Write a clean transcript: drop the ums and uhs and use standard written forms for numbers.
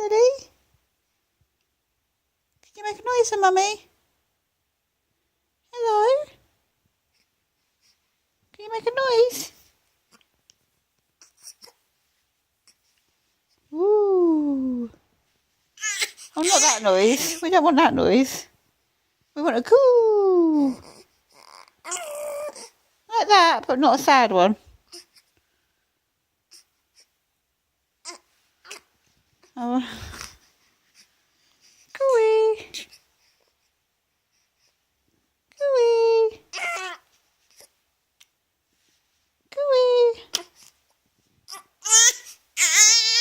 Daddy? Can you make a noise for Mummy? Hello? Can you make a noise? Ooh. Oh, not that noise. We don't want that noise. We want a coo. Like that, but not a sad one.